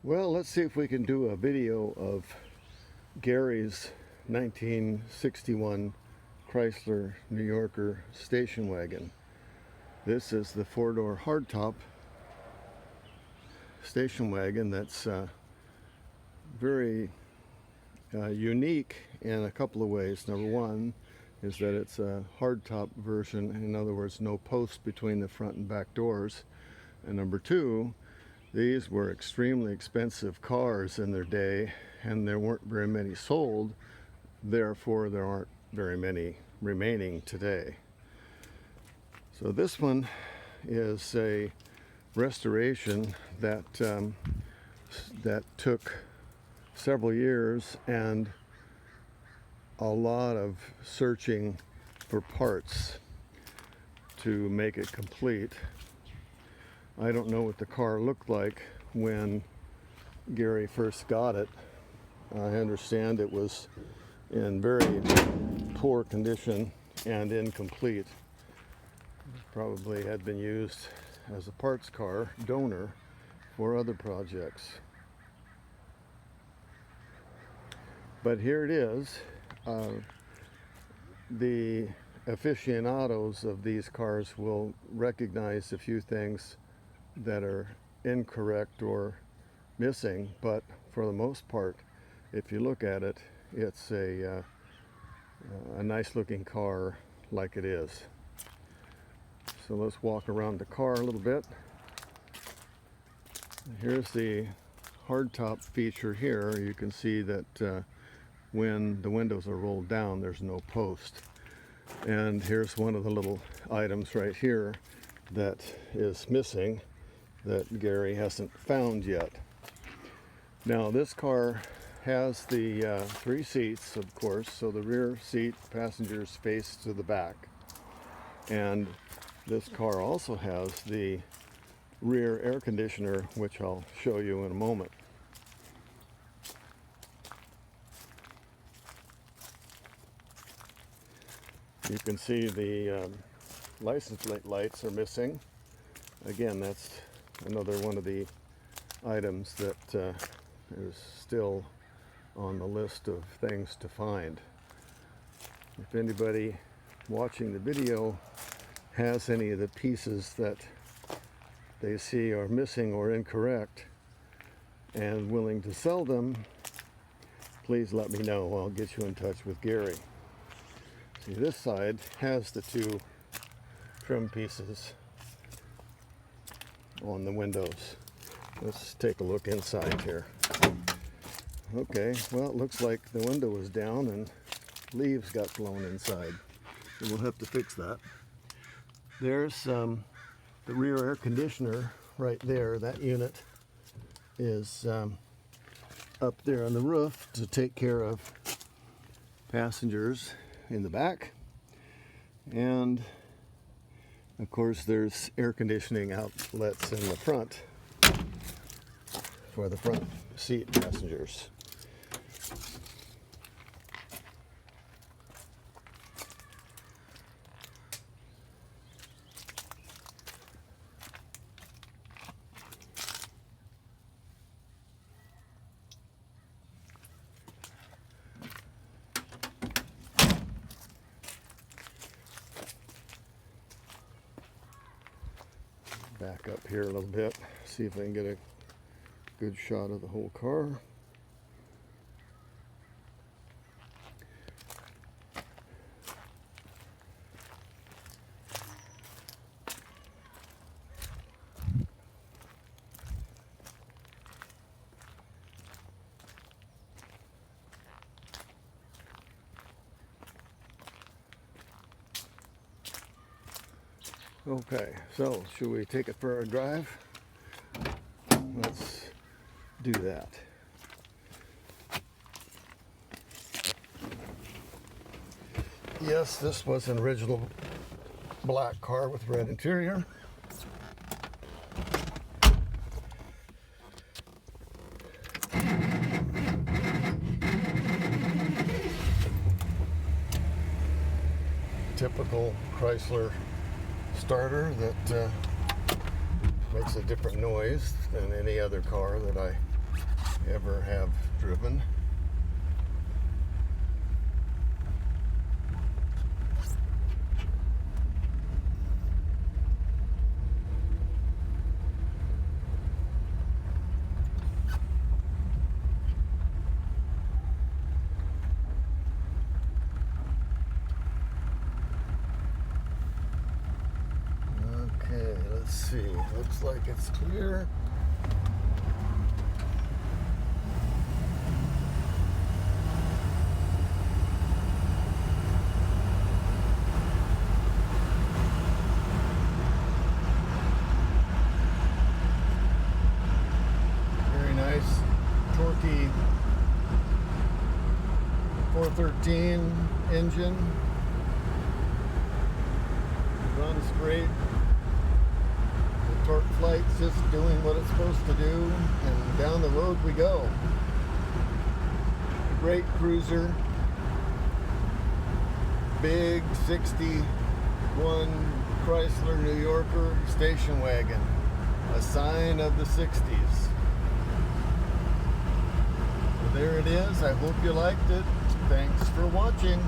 Well, let's see if we can do a video of Gary's 1961 Chrysler New Yorker station wagon. This is the four-door hardtop station wagon that's very unique in a couple of ways. Number one is that it's a hardtop version. In other words, no post between the front and back doors. And number two, these were extremely expensive cars in their day, and there weren't very many sold. Therefore, there aren't very many remaining today. So this one is a restoration that took several years and a lot of searching for parts to make it complete. I don't know what the car looked like when Gary first got it. I understand it was in very poor condition and incomplete. Probably had been used as a parts car donor for other projects. But here it is. The aficionados of these cars will recognize a few things that are incorrect or missing, but for the most part, if you look at it, it's a nice looking car like it is. So let's walk around the car a little bit. Here's the hardtop feature here. You can see that when the windows are rolled down, there's no post. And here's one of the little items right here that is missing that Gary hasn't found yet. Now this car has the 3 seats, of course, so the rear seat passengers face to the back. And this car also has the rear air conditioner, which I'll show you in a moment. You can see the license plate lights are missing. Again, that's another one of the items that is still on the list of things to find. If anybody watching the video has any of the pieces that they see are missing or incorrect and willing to sell them, please let me know. I'll get you in touch with Gary. See, this side has the 2 trim pieces on the windows. Let's take a look inside here. Okay, well, it looks like the window was down and leaves got blown inside. So we'll have to fix that. There's the rear air conditioner right there. That unit is up there on the roof to take care of passengers in the back. And of course, there's air conditioning outlets in the front for the front seat passengers. Back up here a little bit, see if I can get a good shot of the whole car. Okay, so should we take it for a drive? Let's do that. Yes, this was an original black car with red interior. Typical Chrysler starter that makes a different noise than any other car that I ever have driven. Okay, let's see. Looks like it's clear. Very nice, torquey 413 engine. Runs great. Torqueflite's just doing what it's supposed to do, and down the road we go. A great cruiser, big 61 Chrysler New Yorker station wagon, a sign of the 60s. So there it is. I hope you liked it. Thanks for watching.